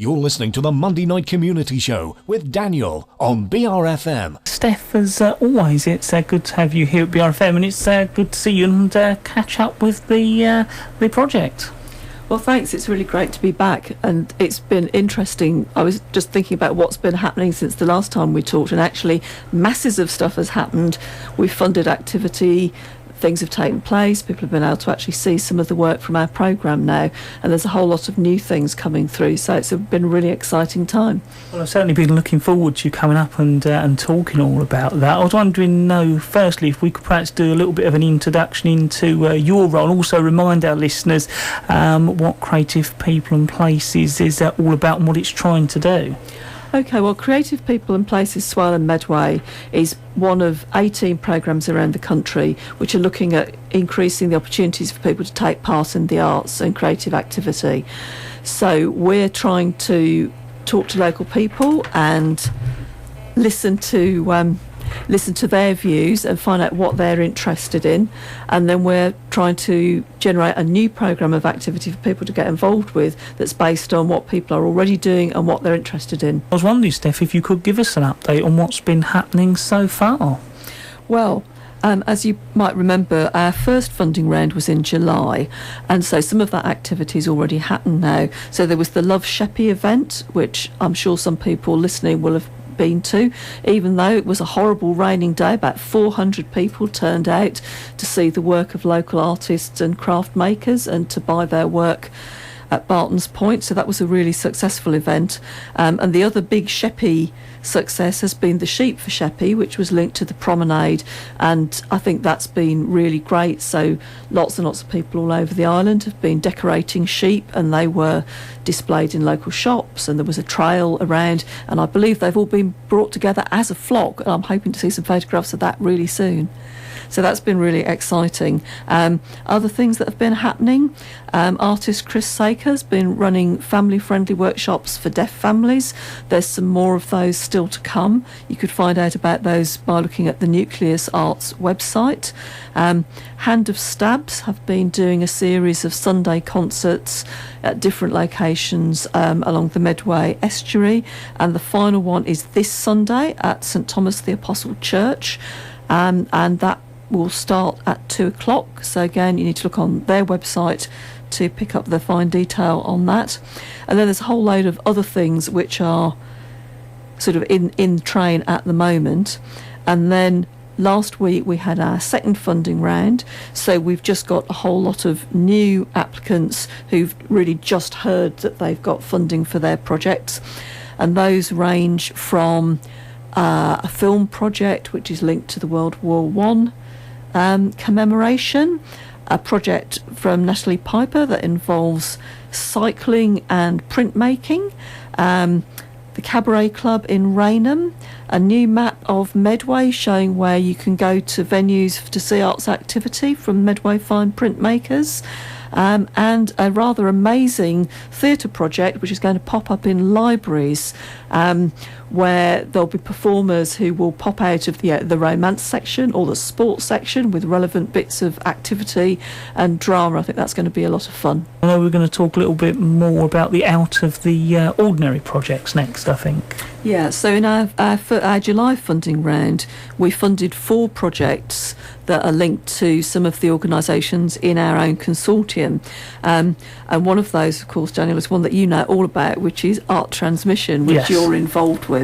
You're listening to the Monday Night Community Show with Daniel on BRFM. Steph, as always, it's good to have you here at BRFM, and it's good to see you and catch up with the project. Well, thanks. It's really great to be back, and it's been interesting. I was just thinking about what's been happening since the last time we talked, and actually masses of stuff has happened. We've funded activity, things have taken place, people have been able to actually see some of the work from our programme now, and there's a whole lot of new things coming through, so it's been a really exciting time. Well, I've certainly been looking forward to you coming up and talking all about that. I was wondering, firstly, if we could perhaps do a little bit of an introduction into your role, also remind our listeners what Creative People and Places is all about and what it's trying to do. OK, well, Creative People and Places Swale and Medway is one of 18 programmes around the country which are looking at increasing the opportunities for people to take part in the arts and creative activity. So we're trying to talk to local people and listen to their views and find out what they're interested in, and then we're trying to generate a new programme of activity for people to get involved with that's based on what people are already doing and what they're interested in. I was wondering, Steph, if you could give us an update on what's been happening so far. Well, as you might remember, our first funding round was in July, and so some of that activity's already happened now. So there was the Love Sheppey event, which I'm sure some people listening will have been to. Even though it was a horrible raining day, about 400 people turned out to see the work of local artists and craft makers and to buy their work at Barton's Point, so that was a really successful event. And the other big sheppey success has been the Sheep for Sheppey, which was linked to the promenade, and I think that's been really great. So lots and lots of people all over the island have been decorating sheep, and they were displayed in local shops, and there was a trail around, and I believe they've all been brought together as a flock, and I'm hoping to see some photographs of that really soon. So that's been really exciting. Other things that have been happening, artist Chris Saker's been running family-friendly workshops for deaf families. There's some more of those still to come. You could find out about those by looking at the Nucleus Arts website. Hand of Stabs have been doing a series of Sunday concerts at different locations along the Medway estuary, and the final one is this Sunday at St Thomas the Apostle Church, and that will start at 2:00. So again, you need to look on their website to pick up the fine detail on that. And then there's a whole load of other things which are sort of in train at the moment. And then last week we had our second funding round, so we've just got a whole lot of new applicants who've really just heard that they've got funding for their projects, and those range from a film project which is linked to the World War One commemoration, a project from Natalie Piper that involves cycling and printmaking, the Cabaret Club in Raynham, a new map of Medway showing where you can go to venues to see arts activity from Medway fine printmakers, and a rather amazing theatre project which is going to pop up in libraries, where there'll be performers who will pop out of the romance section or the sports section with relevant bits of activity and drama. I think that's going to be a lot of fun. I know we're going to talk a little bit more about the out of the ordinary projects next, I think. Yeah, so in our July funding round, we funded 4 projects that are linked to some of the organisations in our own consortium. And one of those, of course, Daniel, is one that you know all about, which is Art Transmission, which Yes. you're involved with.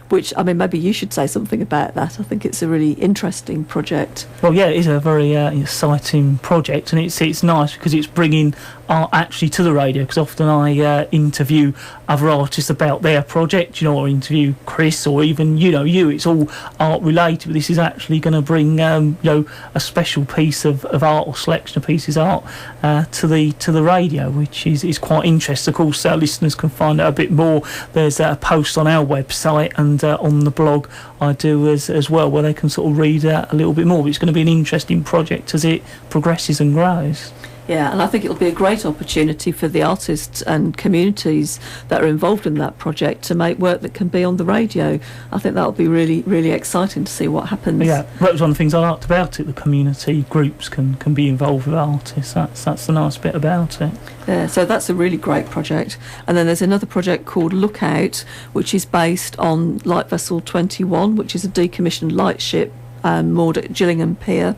Which, I mean, maybe you should say something about that. I think it's a really interesting project. Well, yeah, it is a very exciting project, and it's nice because it's bringing art actually to the radio, because often I interview other artists about their project, or interview Chris or even, you. It's all art related, but this is actually going to bring, a special piece of art or selection of pieces of art to the radio, which is quite interesting. Of course, our listeners can find out a bit more. There's a post on our website and on the blog I do as well, where they can sort of read a little bit more. But it's going to be an interesting project as it progresses and grows. Yeah, and I think it'll be a great opportunity for the artists and communities that are involved in that project to make work that can be on the radio. I think that'll be really, really exciting to see what happens. Yeah, that was one of the things I liked about it. The community groups can be involved with artists. That's the nice bit about it. Yeah, so that's a really great project. And then there's another project called Lookout, which is based on Light Vessel 21, which is a decommissioned lightship moored at Gillingham Pier,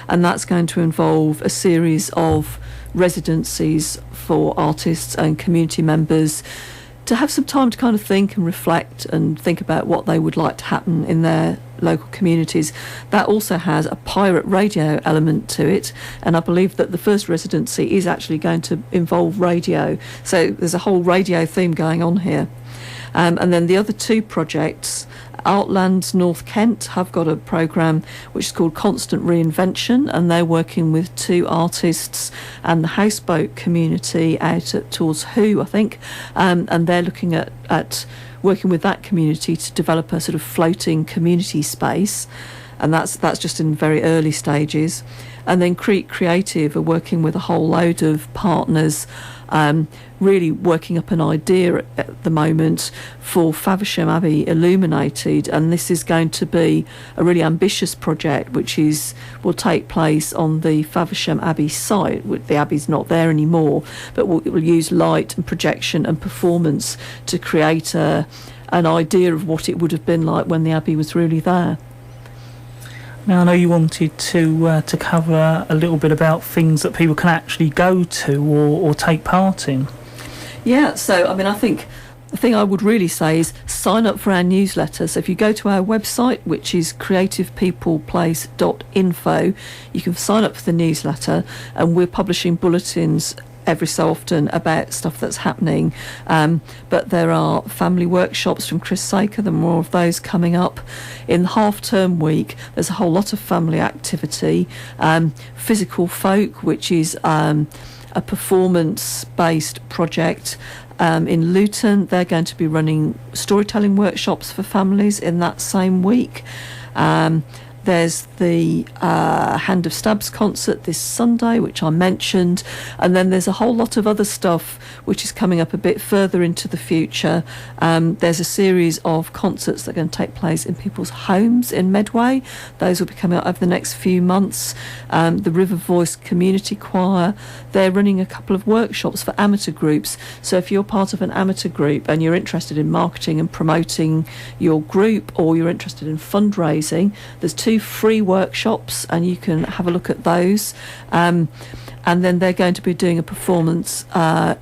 and that's going to involve a series of residencies for artists and community members to have some time to kind of think and reflect and think about what they would like to happen in their local communities. That also has a pirate radio element to it, and I believe that the first residency is actually going to involve radio, so there's a whole radio theme going on here. And then the other two projects, Outlands North Kent have got a programme which is called Constant Reinvention, and they're working with two artists and the houseboat community out towards Who, I think, and they're looking at working with that community to develop a sort of floating community space, and that's just in very early stages. And then Crete Creative are working with a whole load of partners, really working up an idea at the moment for Faversham Abbey illuminated, and this is going to be a really ambitious project which will take place on the Faversham Abbey site. The Abbey's not there anymore, but it will use light and projection and performance to create an idea of what it would have been like when the Abbey was really there. Now, I know you wanted to cover a little bit about things that people can actually go to or take part in. Yeah, so, I mean, I think the thing I would really say is sign up for our newsletter. So if you go to our website, which is creativepeopleplace.info, you can sign up for the newsletter, and we're publishing bulletins every so often about stuff that's happening, but there are family workshops from Chris Saker, there are more of those coming up. In the half-term week there's a whole lot of family activity. Physical Folk, which is a performance-based project in Luton, they're going to be running storytelling workshops for families in that same week. There's the Hand of Stabs concert this Sunday, which I mentioned, and then there's a whole lot of other stuff which is coming up a bit further into the future. There's a series of concerts that are going to take place in people's homes in Medway. Those will be coming up over the next few months. The River Voice Community Choir, they're running a couple of workshops for amateur groups. So if you're part of an amateur group and you're interested in marketing and promoting your group, or you're interested in fundraising, there's two free workshops and you can have a look at those. And then they're going to be doing a performance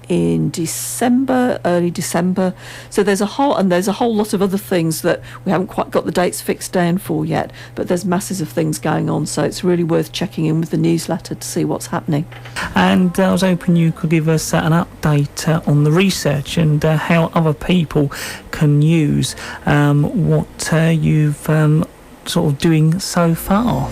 in December, early December. So there's a whole lot of other things that we haven't quite got the dates fixed down for yet, but there's masses of things going on, so it's really worth checking in with the newsletter to see what's happening. And I was hoping you could give us an update on the research and how other people can use what you've sort of doing so far.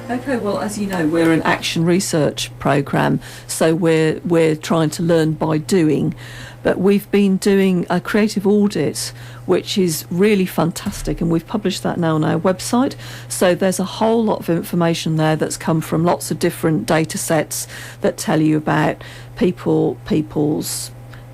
Okay, well, as you know, we're an action research programme, so we're trying to learn by doing, but we've been doing a creative audit which is really fantastic, and we've published that now on our website. So there's a whole lot of information there that's come from lots of different data sets that tell you about people's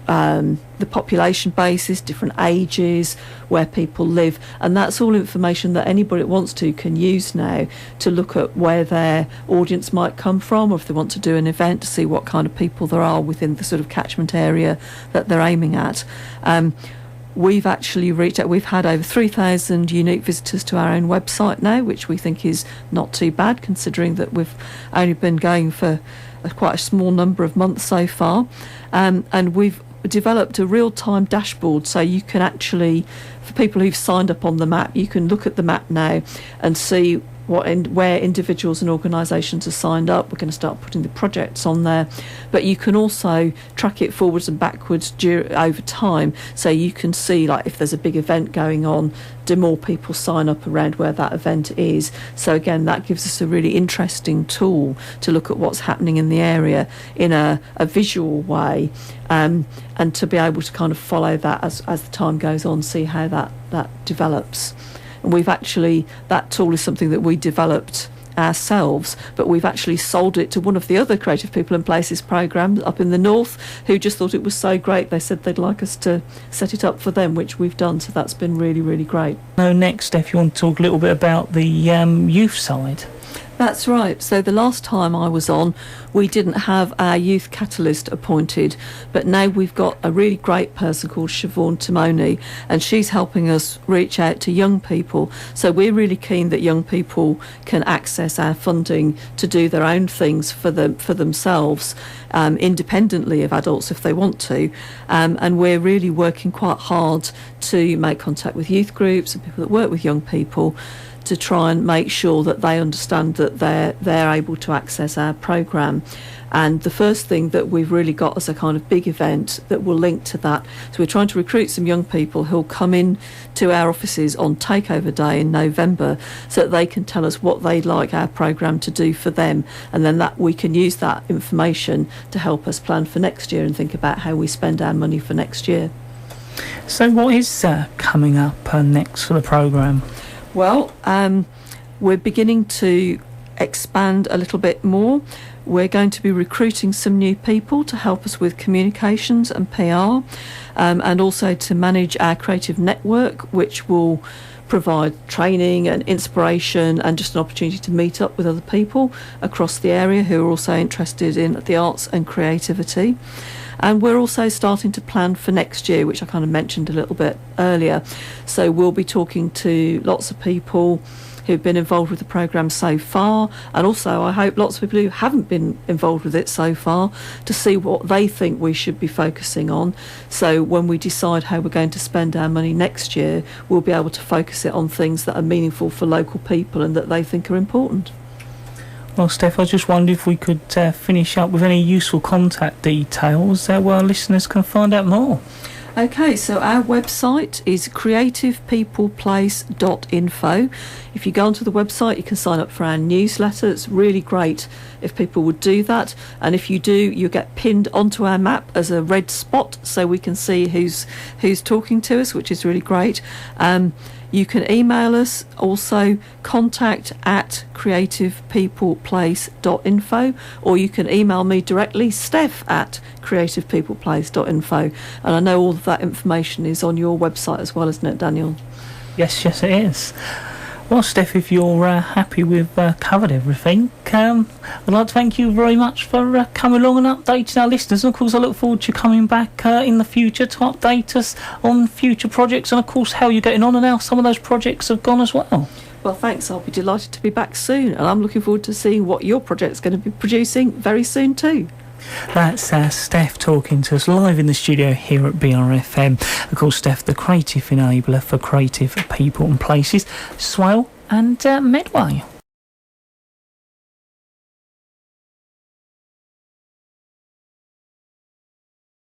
the population basis, different ages, where people live, and that's all information that anybody that wants to can use now to look at where their audience might come from, or if they want to do an event, to see what kind of people there are within the sort of catchment area that they're aiming at. We've actually we've had over 3,000 unique visitors to our own website now, which we think is not too bad considering that we've only been going for quite a small number of months so far, and we've developed a real-time dashboard, so you can actually, for people who've signed up on the map, you can look at the map now and see where individuals and organisations are signed up. We're going to start putting the projects on there, but you can also track it forwards and backwards over time, so you can see, like, if there's a big event going on, do more people sign up around where that event is. So again, that gives us a really interesting tool to look at what's happening in the area in a visual way, and to be able to kind of follow that as the time goes on, see how that develops. And we've actually, that tool is something that we developed ourselves, but we've actually sold it to one of the other Creative People and Places programmes up in the north, who just thought it was so great they said they'd like us to set it up for them, which we've done, so that's been really, really great. Now next, Steph, you want to talk a little bit about the youth side? That's right. So the last time I was on, we didn't have our youth catalyst appointed, but now we've got a really great person called Siobhan Timoni, and she's helping us reach out to young people. So we're really keen that young people can access our funding to do their own things for themselves, independently of adults if they want to. And we're really working quite hard to make contact with youth groups and people that work with young people, to try and make sure that they understand that they're able to access our programme. And the first thing that we've really got as a kind of big event that will link to that, so we're trying to recruit some young people who'll come in to our offices on Takeover Day in November, so that they can tell us what they'd like our programme to do for them, and then that we can use that information to help us plan for next year and think about how we spend our money for next year. So what is coming up next for the programme? Well, we're beginning to expand a little bit more. We're going to be recruiting some new people to help us with communications and PR, and also to manage our creative network, which will provide training and inspiration and just an opportunity to meet up with other people across the area who are also interested in the arts and creativity. And we're also starting to plan for next year, which I kind of mentioned a little bit earlier. So we'll be talking to lots of people who've been involved with the programme so far, and also I hope lots of people who haven't been involved with it so far, to see what they think we should be focusing on. So when we decide how we're going to spend our money next year, we'll be able to focus it on things that are meaningful for local people and that they think are important. Well, Steph, I just wondered if we could finish up with any useful contact details where our listeners can find out more. Okay, so our website is creativepeopleplace.info. If you go onto the website, you can sign up for our newsletter. It's really great if people would do that. And if you do, you get pinned onto our map as a red spot, so we can see who's talking to us, which is really great. You can email us also, contact@creativepeopleplace.info, or you can email me directly, steph@creativepeopleplace.info. And I know all of that information is on your website as well, isn't it, Daniel? Yes, it is. Well, Steph, if you're happy we've covered everything, I'd like to thank you very much for coming along and updating our listeners. And of course, I look forward to coming back in the future to update us on future projects, and of course how you're getting on and how some of those projects have gone as well. Well, thanks. I'll be delighted to be back soon, and I'm looking forward to seeing what your project's going to be producing very soon too. That's Steph talking to us live in the studio here at BRFM. Of course, Steph, the creative enabler for creative people and places, Swale and Medway.